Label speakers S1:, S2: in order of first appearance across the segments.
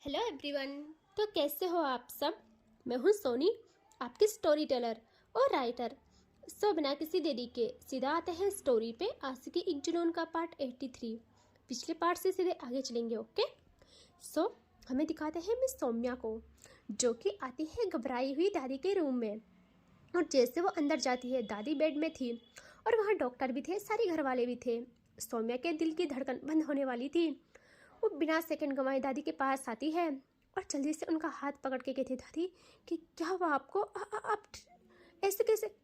S1: Hello everyone. तो कैसे हो आप सब। मैं हूँ सोनी, आपकी स्टोरी टेलर और राइटर। सो बिना किसी देरी के सीधा आते हैं स्टोरी पे। आशिकी एक जुनून का पार्ट 83। पिछले पार्ट से सीधे आगे चलेंगे। ओके। सो हमें दिखाते हैं मिस सौम्या को, जो कि आती है घबराई हुई दादी के रूम में। और जैसे वो अंदर जाती है, दादी बेड में थी और वहाँ डॉक्टर भी थे, सारे घर वाले भी थे। सौम्या के दिल की धड़कन बंद होने वाली थी। वो बिना सेकंड गंवाए दादी के पास आती है और जल्दी से उनका हाथ पकड़ के कहती, दादी कि क्या हुआ आपको, आप ऐसे कैसे।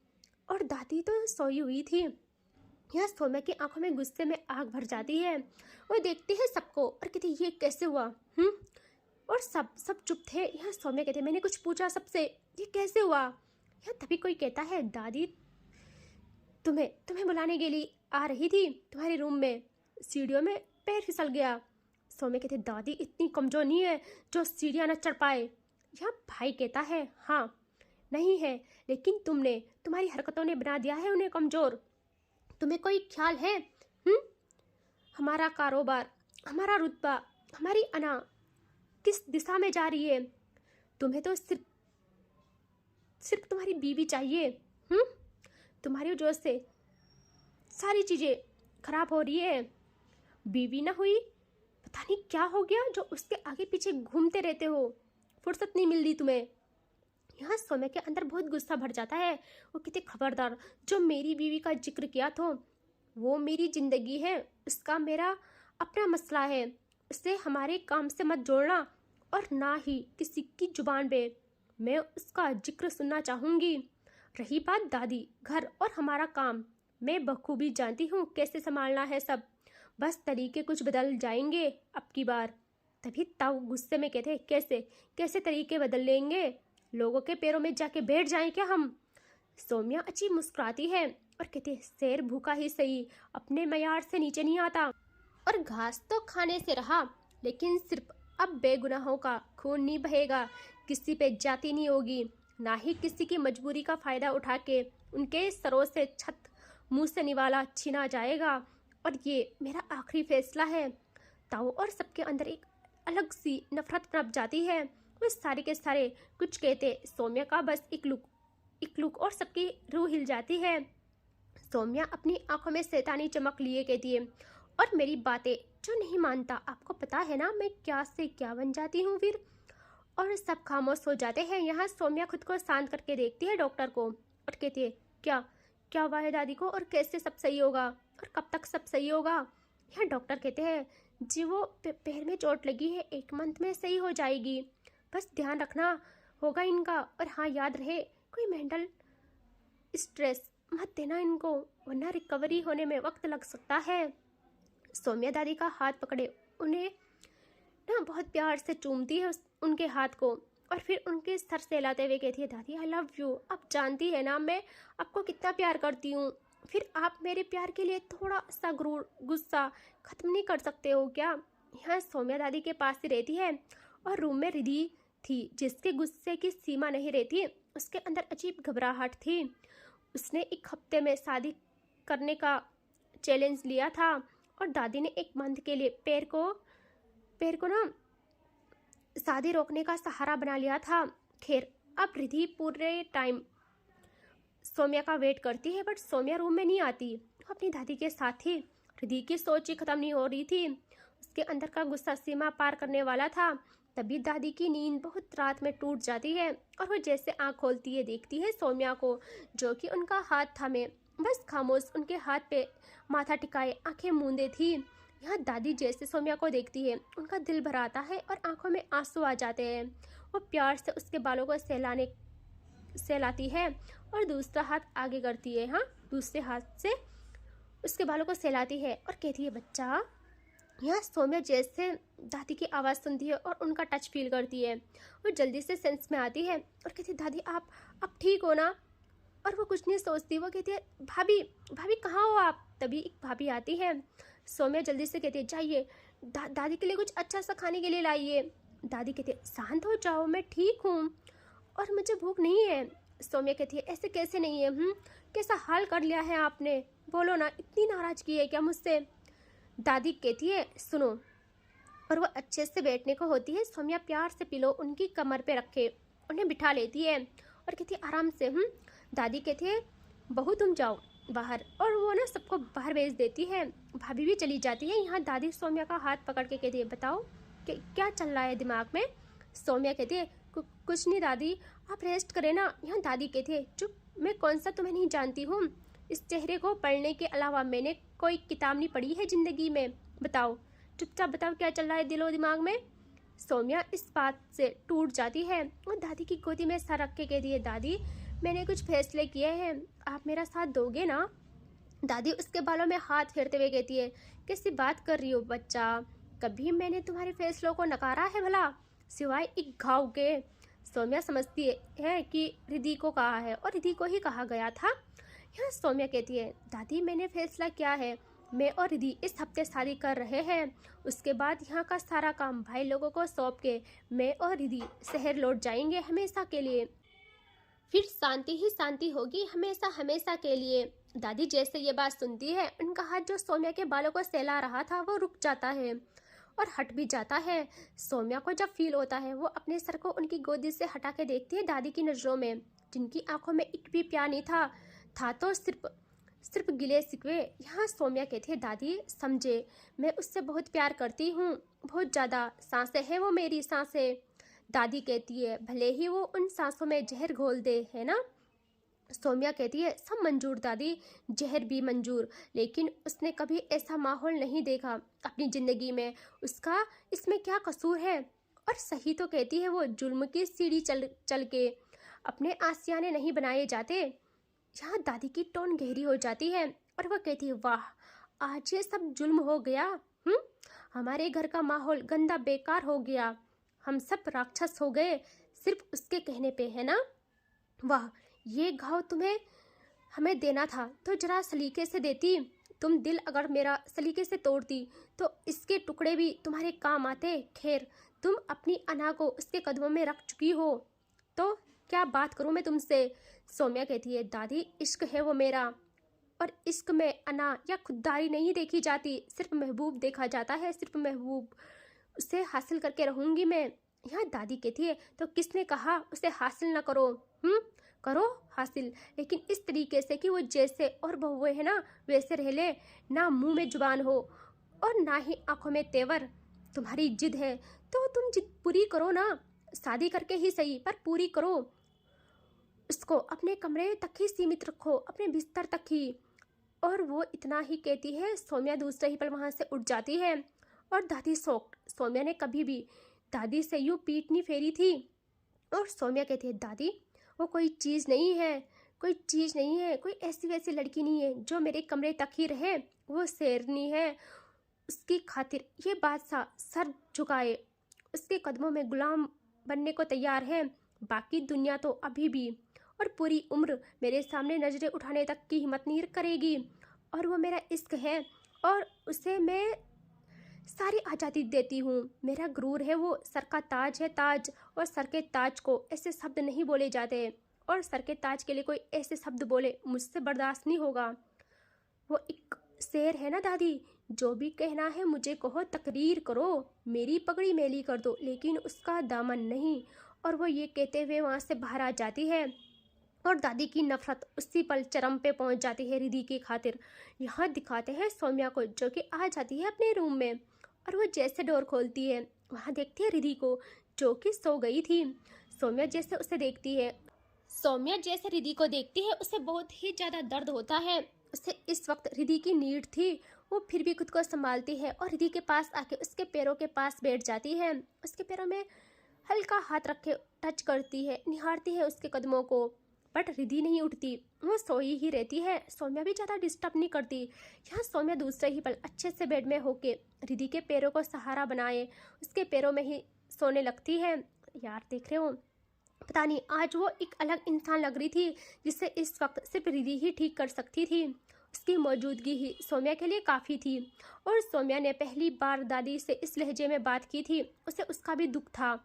S1: और दादी तो सोई हुई थी। यह सौम्या की आंखों में गुस्से में आग भर जाती है। वो देखती है सबको और कहती, ये कैसे हुआ। और सब चुप थे। यह सौम्या कहते, मैंने कुछ पूछा सबसे, ये कैसे हुआ। यह तभी कोई कहता है, दादी तुम्हें बुलाने के लिए आ रही थी तुम्हारे रूम में, सीढ़ियों में पैर फिसल गया। सौम्या कहते, दादी इतनी कमजोर नहीं है जो सीढ़ियाँ न चढ़ पाए। यह भाई कहता है, हाँ नहीं है, लेकिन तुम्हारी हरकतों ने बना दिया है उन्हें कमजोर। तुम्हें कोई ख्याल है हमारा कारोबार, हमारा रुतबा, हमारी अना किस दिशा में जा रही है। तुम्हें तो सिर्फ तुम्हारी बीवी चाहिए। तुम्हारी वजह से सारी चीज़ें खराब हो रही है। बीवी ना हुई, पता नहीं क्या हो गया जो उसके आगे पीछे घूमते रहते हो, फुर्सत नहीं मिल रही तुम्हें। यहाँ सौम्या के अंदर बहुत गुस्सा भर जाता है। वो कहते, खबरदार, जो मेरी बीवी का जिक्र किया तो वो मेरी जिंदगी है, उसका मेरा अपना मसला है, उससे हमारे काम से मत जोड़ना और ना ही किसी की जुबान पे मैं उसका जिक्र सुनना चाहूँगी। रही बात दादी, घर और हमारा काम, मैं बखूबी जानती हूँ कैसे संभालना है सब, बस तरीके कुछ बदल जाएंगे अब की बार। तभी ताऊ गुस्से में कहते, कैसे तरीके बदल लेंगे, लोगों के पैरों में जाके बैठ जाएं क्या हम। सौम्या अच्छी मुस्कुराती है और कहते, शेर भूखा ही सही, अपने मयार से नीचे नहीं आता। और घास तो खाने से रहा, लेकिन सिर्फ अब बेगुनाहों का खून नहीं बहेगा, किसी पे जाती नहीं होगी, ना ही किसी की मजबूरी का फायदा उठा के उनके सरों से छत मुंह से निवाला छीना जाएगा। और ये मेरा आखिरी फैसला है। ताऊ और सबके अंदर एक अलग सी नफरत पनप जाती है। वो सारे के सारे कुछ कहते, सौम्या का बस एक लुक और सबकी रूह हिल जाती है। सौम्या अपनी आंखों में शैतानी चमक लिए कहती है, और मेरी बातें जो नहीं मानता, आपको पता है ना मैं क्या से क्या बन जाती हूँ फिर। और सब खामोश हो जाते हैं। यहाँ सौम्या खुद को शांत करके देखती है डॉक्टर को और कहती है, क्या हुआ है दादी को, और कैसे सब सही होगा, और कब तक सब सही होगा। यह डॉक्टर कहते हैं, जी वो पैर में चोट लगी है, 1 मंथ में सही हो जाएगी, बस ध्यान रखना होगा इनका। और हाँ, याद रहे कोई मेंटल स्ट्रेस मत देना इनको, वरना रिकवरी होने में वक्त लग सकता है। सौम्या दादी का हाथ पकड़े उन्हें ना बहुत प्यार से चूमती है उनके हाथ को, और फिर उनके सर सहलाते हुए कहती है, दादी आई लव यू, आप जानती है ना मैं आपको कितना प्यार करती हूँ, फिर आप मेरे प्यार के लिए थोड़ा सा गुस्सा खत्म नहीं कर सकते हो क्या। यहाँ सौम्या दादी के पास ही रहती है और रूम में रिधि थी, जिसके गुस्से की सीमा नहीं रहती। उसके अंदर अजीब घबराहट थी। उसने 1 हफ्ते में शादी करने का चैलेंज लिया था और दादी ने 1 मंथ के लिए पैर को ना शादी रोकने का सहारा बना लिया था। खैर, अब रिधि पूरे टाइम सौम्या का वेट करती है, बट सौम्या रूम में नहीं आती, अपनी दादी के साथ थी। रिधि की सोच ही खत्म नहीं हो रही थी। उसके अंदर का गुस्सा सीमा पार करने वाला था। तभी दादी की नींद बहुत रात में टूट जाती है और वो जैसे आंख खोलती है, देखती है सौम्या को, जो कि उनका हाथ थामे बस खामोश उनके हाथ पे माथा टिकाए आंखें मूंदे थी। यहाँ दादी जैसे सौम्या को देखती है, उनका दिल भर आता है और आंखों में आंसू आ जाते हैं। वो प्यार से उसके बालों को सहलाती है और दूसरा हाथ आगे करती है। हाँ, दूसरे हाथ से उसके बालों को सहलाती है और कहती है, बच्चा। यहाँ सौम्या जैसे दादी की आवाज़ सुनती है और उनका टच फील करती है, वो जल्दी से सेंस में आती है और कहती है, दादी आप ठीक हो ना। और वो कुछ नहीं सोचती, वो कहती है, भाभी कहाँ हो आप। तभी एक भाभी आती है। सौम्या जल्दी से कहती है, जाइए दादी के लिए कुछ अच्छा सा खाने के लिए लाइए। दादी कहती है, शांत हो जाओ, मैं ठीक हूँ और मुझे भूख नहीं है। सौम्या कहती है, ऐसे कैसे नहीं है, कैसा हाल कर लिया है आपने, बोलो ना, इतनी नाराज़गी है क्या मुझसे। दादी कहती है, सुनो, और वो अच्छे से बैठने को होती है। सौम्या प्यार से पिलो उनकी कमर पे रखे उन्हें बिठा लेती है और कहती है आराम से। दादी कहती है बहू तुम जाओ बाहर, और वो ना सबको बाहर भेज देती है। भाभी भी चली जाती है। यहाँ दादी सौम्या का हाथ पकड़ के कहती है बताओ कि क्या चल रहा है दिमाग में। सौम्या कहती है कुछ नहीं दादी, आप रेस्ट करें ना। यहाँ दादी कहती है चुप, मैं कौन सा तुम्हें नहीं जानती हूँ। इस चेहरे को पढ़ने के अलावा मैंने कोई किताब नहीं पढ़ी है ज़िंदगी में। बताओ चुपचाप बताओ क्या चल रहा है दिलो दिमाग में। सौम्या इस बात से टूट जाती है और दादी की गोदी में सर रख के कहती है दादी मैंने कुछ फैसले किए हैं, आप मेरा साथ दोगे ना। दादी उसके बालों में हाथ फेरते हुए कहती है कैसी बात कर रही हो बच्चा, कभी मैंने तुम्हारे फैसलों को नकारा है भला, सिवाय एक घाव के। सौम्या समझती है कि रिद्धि को कहा है और रिद्धि को ही कहा गया था। यहाँ सौम्या कहती है दादी मैंने फैसला किया है, मैं और रिद्धि इस हफ्ते शादी कर रहे हैं। उसके बाद यहाँ का सारा काम भाई लोगों को सौंप के मैं और रिद्धि शहर लौट जाएंगे हमेशा के लिए। फिर शांति ही शांति होगी हमेशा हमेशा के लिए। दादी जैसे ये बात सुनती है उनका हाथ जो सौम्या के बालों को सहला रहा था वो रुक जाता है और हट भी जाता है। सौम्या को जब फील होता है वो अपने सर को उनकी गोदी से हटा के देखती है दादी की नज़रों में, जिनकी आंखों में एक भी प्यार नहीं था तो सिर्फ गिले शिकवे। यहाँ सौम्या कहती है दादी समझे मैं उससे बहुत प्यार करती हूँ, बहुत ज़्यादा, सांसें हैं वो मेरी सांसें। दादी कहती है भले ही वो उन सांसों में जहर घोल दे, है ना। सौम्या कहती है सब मंजूर दादी, जहर भी मंजूर, लेकिन उसने कभी ऐसा माहौल नहीं देखा अपनी ज़िंदगी में, उसका इसमें क्या कसूर है। और सही तो कहती है वो, जुल्म की सीढ़ी चल के अपने आशियाने नहीं बनाए जाते। यहाँ दादी की टोन गहरी हो जाती है और वह कहती है वाह आज ये सब जुल्म हो गया। हमारे घर का माहौल गंदा बेकार हो गया, हम सब राक्षस हो गए सिर्फ उसके कहने पे, है ना। वाह ये घाव तुम्हें हमें देना था तो जरा सलीके से देती, तुम दिल अगर मेरा सलीके से तोड़ती तो इसके टुकड़े भी तुम्हारे काम आते। खैर तुम अपनी अना को उसके कदमों में रख चुकी हो तो क्या बात करूं मैं तुमसे। सौम्या कहती है दादी इश्क है वो मेरा, और इश्क में अना या खुददारी नहीं देखी जाती, सिर्फ महबूब देखा जाता है, सिर्फ महबूब, उसे हासिल करके रहूंगी मैं। यहाँ दादी कहती है तो किसने कहा उसे हासिल ना करो। करो हासिल, लेकिन इस तरीके से कि वो जैसे और बहुए है ना वैसे रह ले, ना मुंह में जुबान हो और ना ही आंखों में तेवर। तुम्हारी जिद है तो तुम जिद पूरी करो ना, शादी करके ही सही पर पूरी करो। उसको अपने कमरे तक ही सीमित रखो, अपने बिस्तर तक ही। और वो इतना ही कहती है सौम्या दूसरे ही पल वहाँ से उठ जाती है और दादी सौम्या ने कभी भी दादी से यूँ पीठ नहीं फेरी थी। और सौम्या कहती है दादी वो कोई चीज़ नहीं है, कोई चीज़ नहीं है, कोई ऐसी वैसी लड़की नहीं है जो मेरे कमरे तक ही रहे, वो शेरनी है, उसकी खातिर ये बादशाह सर झुकाए उसके कदमों में गुलाम बनने को तैयार है, बाकी दुनिया तो अभी भी और पूरी उम्र मेरे सामने नजरें उठाने तक की हिम्मत नहीं करेगी। और वो मेरा इश्क है और उसे मैं सारी आज़ादी देती हूँ, मेरा गुरूर है वो, सर का ताज है ताज, और सर के ताज को ऐसे शब्द नहीं बोले जाते, और सर के ताज के लिए कोई ऐसे शब्द बोले मुझसे बर्दाश्त नहीं होगा। वो एक शेर है ना दादी, जो भी कहना है मुझे कहो, तकरीर करो, मेरी पगड़ी मेली कर दो, लेकिन उसका दामन नहीं। और वो ये कहते हुए वहाँ से बाहर आ जाती है और दादी की नफरत उसी पल चरम पे पहुँच जाती है रिद्धि की खातिर। यहाँ दिखाते हैं सौम्या को जो कि आ जाती है अपने रूम में, और वो जैसे डोर खोलती है वहाँ देखती है रिद्धि को जो कि सो गई थी। सौम्या जैसे उसे देखती है, सौम्या जैसे रिद्धि को देखती है उसे बहुत ही ज़्यादा दर्द होता है। उसे इस वक्त रिद्धि की नीड थी, वो फिर भी खुद को संभालती है और रिद्धि के पास आके उसके पैरों के पास बैठ जाती है, उसके पैरों में हल्का हाथ रखे टच करती है, निहारती है उसके कदमों को। बट रिद्धि नहीं उठती, वो सोई ही रहती है। सौम्या भी ज़्यादा डिस्टर्ब नहीं करती। यहाँ सौम्या दूसरे ही पल अच्छे से बेड में होके रिद्धि के पैरों को सहारा बनाए उसके पैरों में ही सोने लगती है। यार देख रहे हो, पता नहीं आज वो एक अलग इंसान लग रही थी जिसे इस वक्त सिर्फ रिद्धि ही ठीक कर सकती थी। उसकी मौजूदगी ही सौम्या के लिए काफ़ी थी। और सौम्या ने पहली बार दादी से इस लहजे में बात की थी, उसे उसका भी दुख था।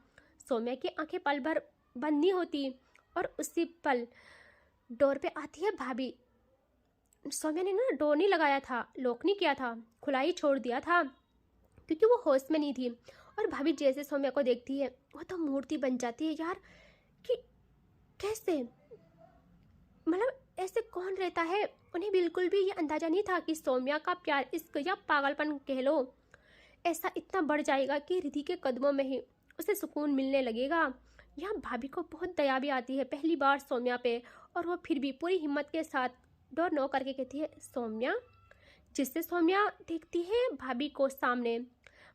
S1: सौम्या की आंखें पल भर बंद नहीं होती और उसी पल डोर पे आती है भाभी। सौम्या ने ना डोर नहीं लगाया था, लॉक नहीं किया था, खुला ही छोड़ दिया था। क्योंकि वो होश में नहीं थी। और भाभी जैसे सौम्या को देखती है वो तो मूर्ति बन जाती है यार, कि कैसे, मतलब ऐसे कौन रहता है। उन्हें बिल्कुल भी ये अंदाजा नहीं था कि सौम्या का प्यार, इश्क या पागलपन कह लो, ऐसा इतना बढ़ जाएगा कि रिधि के कदमों में ही उसे सुकून मिलने लगेगा। यहाँ भाभी को बहुत दया भी आती है पहली बार सौम्या पे, और वो फिर भी पूरी हिम्मत के साथ डोर नो करके कहती है सौम्या। जिससे सौम्या देखती है भाभी को सामने,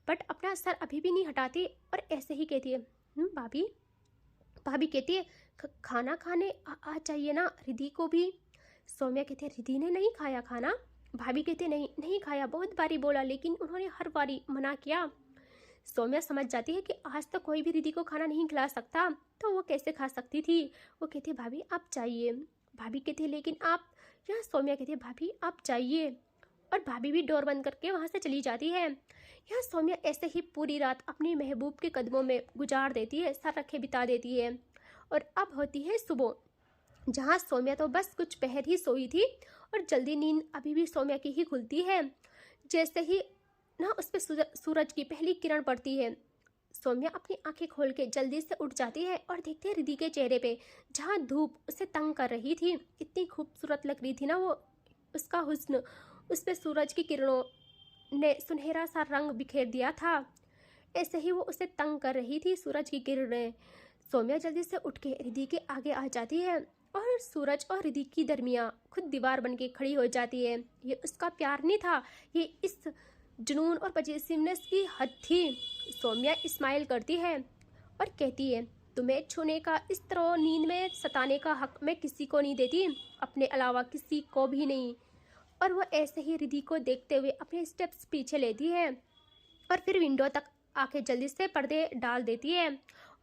S1: बट अपना सर अभी भी नहीं हटाती और ऐसे ही कहती है भाभी। भाभी कहती है खाना खाने आ चाहिए ना रिधि को भी। सौम्या कहती है रिधि ने नहीं खाया खाना। भाभी कहती है नहीं नहीं खाया, बहुत बारी बोला लेकिन उन्होंने हर बारी मना किया। सौम्या समझ जाती है कि आज तो कोई भी रिधि को खाना नहीं खिला सकता, तो वो कैसे खा सकती थी। वो कहती है भाभी आप चाहिए। भाभी कहती है लेकिन आप, यहाँ सौम्या कहती है भाभी आप चाहिए, और भाभी भी डोर बंद करके वहाँ से चली जाती है। यहाँ सौम्या ऐसे ही पूरी रात अपनी महबूब के कदमों में गुजार देती है, सर रखे बिता देती है। और अब होती है सुबह, जहाँ सौम्या तो बस कुछ पहर ही सोई थी और जल्दी नींद अभी भी सौम्या की ही खुलती है। जैसे ही ना उस पर सूरज की पहली किरण पड़ती है, सौम्या अपनी आंखें खोल के जल्दी से उठ जाती है और देखते हैं रिधि के चेहरे पे जहाँ धूप उसे तंग कर रही थी। इतनी खूबसूरत लग रही थी ना वो, उसका हुस्न, उस पर सूरज की किरणों ने सुनहरा सा रंग बिखेर दिया था। ऐसे ही वो उसे तंग कर रही थी सूरज की किरणें। सौम्या जल्दी से उठ के रिधि के आगे आ जाती है और सूरज और रिधि की दरमियाँ खुद दीवार बन के खड़ी हो जाती है। ये उसका प्यार नहीं था, ये इस जुनून और पजेसिवनेस की हद थी। सौम्या स्माइल करती है और कहती है तुम्हें छूने का, इस तरह नींद में सताने का हक मैं किसी को नहीं देती, अपने अलावा किसी को भी नहीं। और वो ऐसे ही रिधि को देखते हुए अपने स्टेप्स पीछे लेती है और फिर विंडो तक आके जल्दी से पर्दे डाल देती है।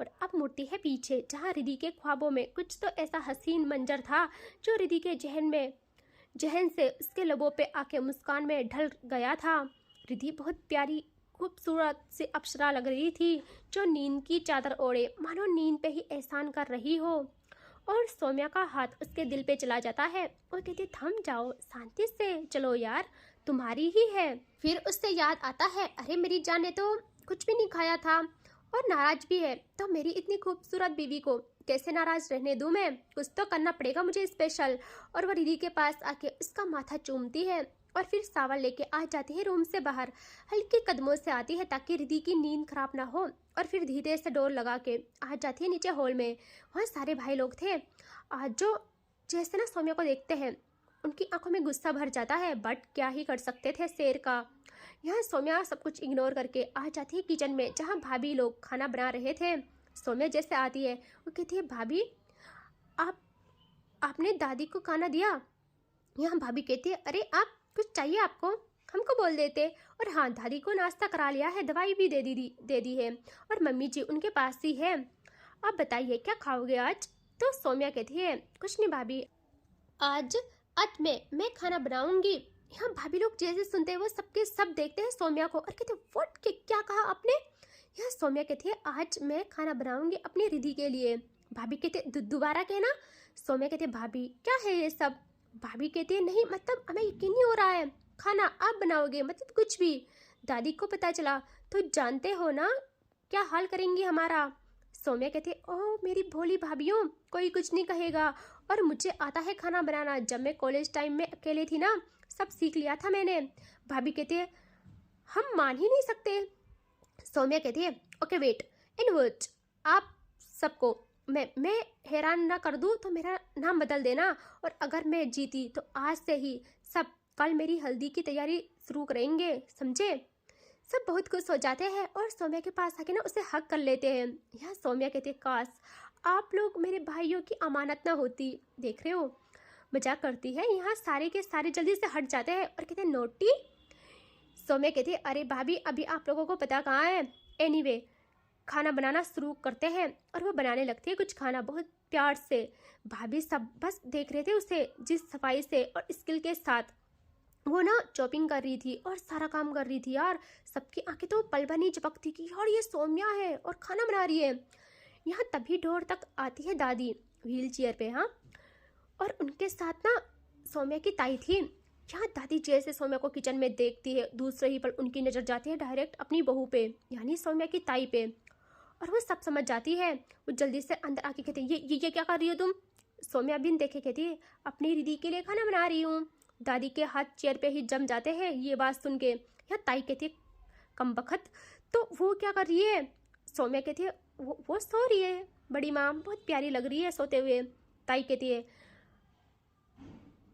S1: और अब मुड़ती है पीछे, जहाँ रिधि के ख्वाबों में कुछ तो ऐसा हसीन मंजर था जो रिधि के जहन से उसके लबों पे आके मुस्कान में ढल गया था। रिधि बहुत प्यारी खूबसूरत सी अप्सरा लग रही थी, जो नींद की चादर ओढ़े मानो नींद पे ही एहसान कर रही हो। और सौम्या का हाथ उसके दिल पे चला जाता है और कहती थम जाओ, शांति से चलो यार, तुम्हारी ही है। फिर उससे याद आता है अरे मेरी जान ने तो कुछ भी नहीं खाया था और नाराज भी है, तो मेरी इतनी खूबसूरत बीवी को कैसे नाराज रहने दूं मैं, कुछ तो करना पड़ेगा मुझे स्पेशल। और वह रिधि के पास आके उसका माथा चूमती है और फिर सावल लेके आ जाती है रूम से बाहर। हल्के कदमों से आती है ताकि रिधि की नींद खराब ना हो, और फिर धीरे से डोर लगा के आ जाती है नीचे हॉल में। वहाँ सारे भाई लोग थे आज, जो जैसे ना सौम्या को देखते हैं उनकी आंखों में गुस्सा भर जाता है, बट क्या ही कर सकते थे शेर का। यहाँ सौम्या सब कुछ इग्नोर करके आ जाती है किचन में, जहाँ भाभी लोग खाना बना रहे थे। सौम्या जैसे आती है वो कहती है भाभी आपने दादी को खाना दिया। यहाँ भाभी कहती है अरे आप कुछ चाहिए आपको हमको बोल देते। और हाँ, दादी को नाश्ता करा लिया है, दवाई भी दे दी है, और मम्मी जी उनके पास ही है। आप बताइए क्या खाओगे आज। तो सौम्या कहती है कुछ नहीं भाभी, आज मैं खाना बनाऊंगी। यहाँ भाभी लोग जैसे सुनते हैं वो सबके सब देखते हैं सौम्या को और कहते हैं व्हाट, क्या कहा आपने। यहाँ सौम्या कहती है आज मैं खाना बनाऊंगी अपनी रिधि के लिए। भाभी कहते दोबारा कहना। सौम्या कहती है भाभी क्या है ये सब। भाभी कहती है नहीं, मतलब हमें यकीन नहीं हो रहा है, खाना आप बनाओगे मतलब कुछ भी, दादी को पता चला तो जानते हो ना क्या हाल करेंगी हमारा। सौम्या कहती है ओह मेरी भोली भाभीयों, कोई कुछ नहीं कहेगा, और मुझे आता है खाना बनाना, जब मैं कॉलेज टाइम में अकेले थी ना सब सीख लिया था मैंने। भाभी कहती है हम मान ही नहीं सकते। सौम्या कहती है ओके वेट इन व्हिच आप सबको मैं हैरान ना कर दूँ तो मेरा नाम बदल देना, और अगर मैं जीती तो आज से ही सब कल मेरी हल्दी की तैयारी शुरू करेंगे, समझे। सब बहुत खुश हो जाते हैं और सौम्या के पास आके ना उसे हक कर लेते हैं। यहाँ सौम्या कहती है काश आप लोग मेरे भाइयों की अमानत ना होती। देख रहे हो मजाक करती है। यहाँ सारे के सारे जल्दी से हट जाते हैं और कहते हैं नोटी। सौम्या कहती है अरे भाभी अभी आप लोगों को पता कहाँ है, एनीवे खाना बनाना शुरू करते हैं। और वो बनाने लगती है कुछ खाना बहुत प्यार से। भाभी सब बस देख रहे थे उसे जिस सफाई से और स्किल के साथ वो ना चॉपिंग कर रही थी और सारा काम कर रही थी यार। सबकी आंखें तो पल भर नहीं झपकती कि यार ये सौम्या है और खाना बना रही है। यहाँ तभी डोर तक आती है दादी व्हील चेयर पे। हाँ, और उनके साथ ना सौम्या की ताई थी। यहाँ दादी जैसे सौम्या को किचन में देखती है, दूसरे ही पल उनकी नज़र जाती है डायरेक्ट अपनी बहू पे, यानी सौम्या की ताई पे, और वो सब समझ जाती है। वो जल्दी से अंदर आके कहती है, ये क्या कर रही हो तुम? सौम्या बिन देखे कहती है, अपनी दीदी के लिए खाना बना रही हूँ। दादी के हाथ चेयर पे ही जम जाते हैं ये बात सुन के। यहाँ ताई कहती है, कमबख्त, तो वो क्या कर रही है? सौम्या कहती है, वो सो रही है बड़ी माँ, बहुत प्यारी लग रही है सोते हुए। ताई कहती है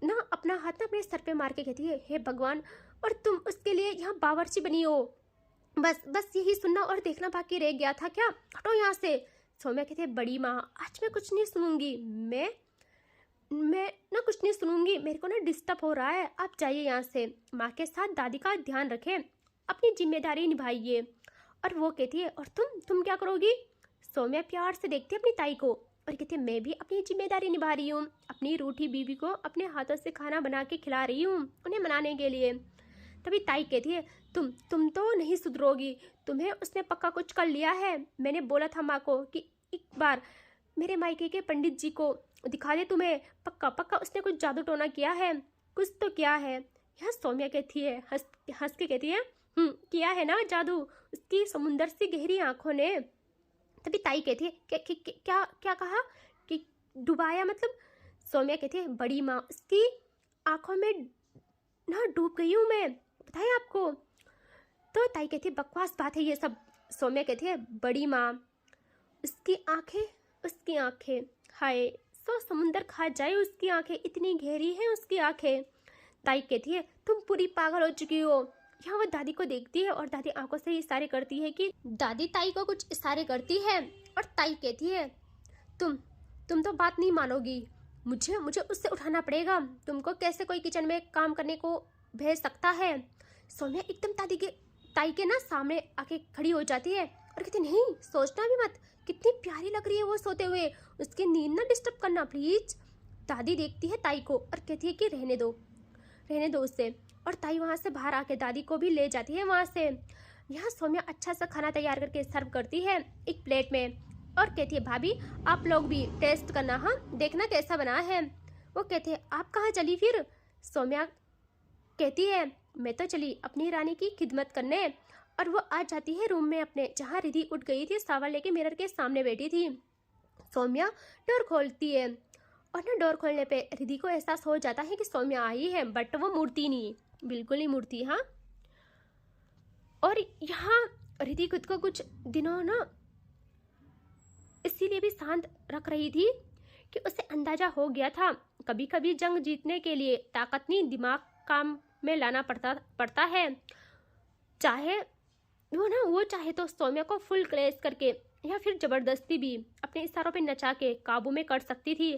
S1: ना, अपना हाथ ना अपने सर पे मार के कहती है, हे भगवान, और तुम उसके लिए यहाँ बावर्ची बनी हो? बस यही सुनना और देखना बाकी रह गया था क्या? हटो यहाँ से। सौम्या कहती है, बड़ी माँ, आज मैं कुछ नहीं सुनूंगी, मैं ना कुछ नहीं सुनूंगी, मेरे को ना डिस्टर्ब हो रहा है, आप जाइए यहाँ से। माँ के साथ दादी का ध्यान रखें, अपनी जिम्मेदारी निभाइए। और वो कहती है, और तुम क्या करोगी? सौम्या प्यार से देखती है अपनी ताई को और कहती है, मैं भी अपनी जिम्मेदारी निभा रही हूँ, अपनी रूठी बीवी को अपने हाथों से खाना बना के खिला रही हूँ उन्हें मनाने के लिए। तभी ताई कहती है, तुम तो नहीं सुधरोगी, तुम्हें उसने पक्का कुछ कर लिया है। मैंने बोला था माँ को कि एक बार मेरे मायके के पंडित जी को दिखा दे तुम्हें, पक्का उसने कुछ जादू टोना किया है, कुछ तो किया है। यह सौम्या कहती है, हंस के कहती है, किया है ना जादू उसकी समुंदर सी गहरी आंखों ने। तभी ताई कहती है, क्या कहा कि डुबाया मतलब? सौम्या कहती है, बड़ी माँ, उसकी आंखों में ना डूब गई हूँ मैं, बताए आपको? तो ताई कहती है, बकवास बात है ये सब। सौम्या कहती है, बड़ी माँ, उसकी आंखें, हाय, सो समुंदर खा जाए उसकी आंखें, इतनी गहरी है उसकी आंखें। ताई कहती है, तुम पूरी पागल हो चुकी हो। यहाँ वो दादी को देखती है और दादी आंखों से इशारे करती है कि दादी ताई को कुछ इशारे करती है और ताई कहती है, तुम तो बात नहीं मानोगी, मुझे उससे उठाना पड़ेगा, तुमको कैसे कोई किचन में काम करने को भेज सकता है? सौम्या एकदम ताई के ना सामने आके खड़ी हो जाती है और कहती, नहीं, सोचना भी मत, कितनी प्यारी लग रही है वो सोते हुए, उसकी नींद ना डिस्टर्ब करना प्लीज। दादी देखती है ताई को और कहती है कि रहने दो उससे। और ताई वहाँ से बाहर आके दादी को भी ले जाती है वहाँ से। यहाँ सौम्या अच्छा सा खाना तैयार करके सर्व करती है एक प्लेट में और कहती है, भाभी आप लोग भी टेस्ट करना, हाँ, देखना कैसा बना है। वो कहते हैं, आप कहाँ चली फिर? सौम्या कहती है, मैं तो चली अपनी रानी की खिदमत करने। और वो आ जाती है रूम में अपने, जहाँ रिधि उठ गई थी, सावर लेके मिरर के सामने बैठी थी। सौम्या डोर खोलती है और ना डोर खोलने पे रिधि को एहसास हो जाता है कि सौम्या आई है, बट वो मुड़ती नहीं, बिल्कुल नहीं मुड़ती। हाँ, और यहाँ रिधि खुद को कुछ दिनों ना इसीलिए भी शांत रख रही थी कि उसे अंदाजा हो गया था, कभी कभी जंग जीतने के लिए ताकत नहीं, दिमाग काम में लाना पड़ता है। चाहे वो चाहे तो सौम्या को फुल क्लेश करके या फिर जबरदस्ती भी अपने इशारों पे नचा के काबू में कर सकती थी।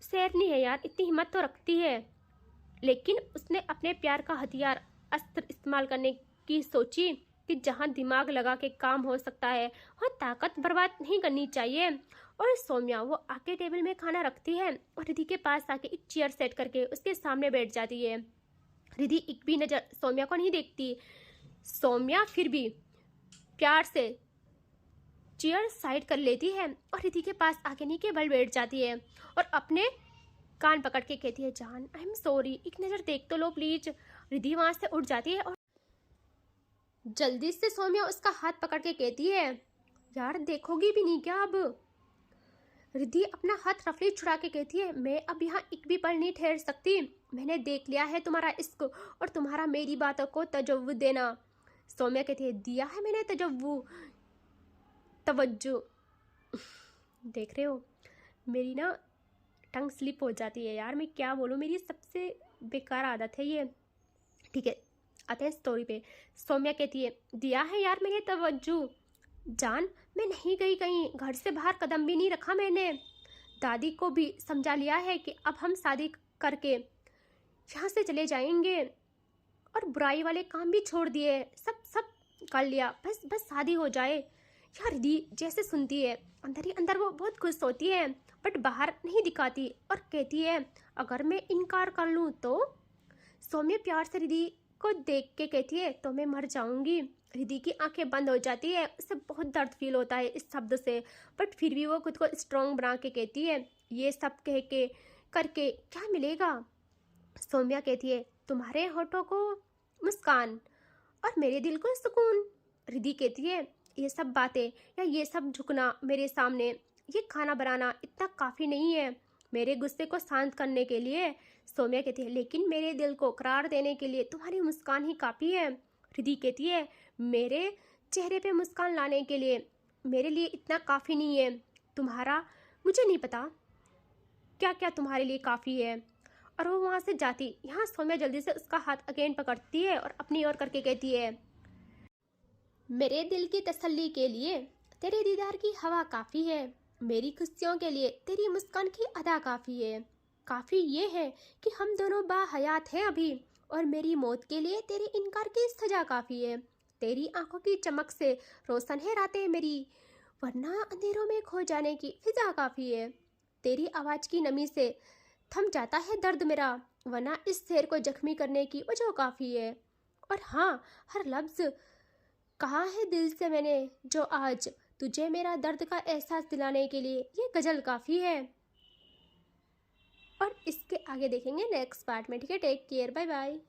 S1: शेरनी है यार, इतनी हिम्मत तो रखती है। लेकिन उसने अपने प्यार का हथियार अस्त्र इस्तेमाल करने की सोची कि जहां दिमाग लगा के काम हो सकता है वहाँ ताकत बर्बाद नहीं करनी चाहिए। और सौम्या वो आके टेबल में खाना रखती है और रिधि के पास आके एक चेयर सेट करके उसके सामने बैठ जाती है। रिधि एक भी नजर सौम्या को नहीं देखती। सौम्या फिर भी प्यार से चेयर साइड कर लेती है और रिधि के पास आके नी के बल बैठ जाती है और अपने कान पकड़ के कहती है, जान, आई एम सॉरी, एक नजर देख तो लो प्लीज। रिधि वहां से उठ जाती है और जल्दी से सौम्या उसका हाथ पकड़ के कहती है, यार देखोगी भी नहीं क्या अब? रिधि अपना हाथ रफली छुड़ा के कहती है, मैं अब यहाँ एक भी पल नहीं ठहर सकती, मैंने देख लिया है तुम्हारा इश्क और तुम्हारा मेरी बातों को तजव्वुद देना। सौम्या कहती है, दिया है मैंने तवज्जो। देख रहे हो, मेरी ना टंग स्लिप हो जाती है यार, मैं क्या बोलूँ, मेरी सबसे बेकार आदत है ये। ठीक है, आते हैं स्टोरी पे। सौम्या कहती है, दिया है यार मैंने तवज्जो, जान, मैं नहीं गई कहीं, घर से बाहर कदम भी नहीं रखा मैंने। दादी को भी समझा लिया है कि अब हम शादी करके यहाँ से चले जाएंगे और बुराई वाले काम भी छोड़ दिए, सब कर लिया, बस शादी हो जाए। यार रिधि जैसे सुनती है अंदर ही अंदर वो बहुत खुश होती है, बट बाहर नहीं दिखाती और कहती है, अगर मैं इनकार कर लूँ तो? सौम्या प्यार से रिधि को देख के कहती है, तो मैं मर जाऊंगी। रिधि की आंखें बंद हो जाती है, उसे बहुत दर्द फील होता है इस शब्द से, बट फिर भी वो खुद को स्ट्रॉन्ग बना के कहती है, ये सब कह के करके क्या मिलेगा, सौम्या कहती है, तुम्हारे होठों को मुस्कान और मेरे दिल को सुकून। रिद्धि कहती है, ये सब बातें या ये सब झुकना मेरे सामने, ये खाना बनाना इतना काफ़ी नहीं है मेरे गुस्से को शांत करने के लिए। सौम्या कहती है, लेकिन मेरे दिल को करार देने के लिए तुम्हारी मुस्कान ही काफ़ी है। रिद्धि कहती है, मेरे चेहरे पे मुस्कान लाने के लिए मेरे लिए इतना काफ़ी नहीं है तुम्हारा, मुझे नहीं पता क्या क्या तुम्हारे लिए काफ़ी है। और वो वहाँ से जाती, यहाँ सौम्या जल्दी से उसका हाथ अगेन पकड़ती है और अपनी ओर करके कहती है, मेरे दिल की तसल्ली के लिए तेरे दीदार की हवा काफ़ी है, मेरी खुशियों के लिए तेरी मुस्कान की अदा काफ़ी है। काफ़ी ये है कि हम दोनों बाहयात हैं अभी, और मेरी मौत के लिए तेरे इनकार की सजा काफ़ी है। तेरी आंखों की चमक से रोशन है रातें मेरी, वरना अंधेरों में खो जाने की फिजा काफ़ी है। तेरी आवाज़ की नमी से थम जाता है दर्द मेरा, वरना इस शेर को जख्मी करने की वजह काफ़ी है। और हाँ, हर लफ्ज़ कहा है दिल से मैंने जो आज, तुझे मेरा दर्द का एहसास दिलाने के लिए ये गज़ल काफ़ी है। और इसके आगे देखेंगे नेक्स्ट पार्ट में। ठीक है, टेक केयर, बाय बाय।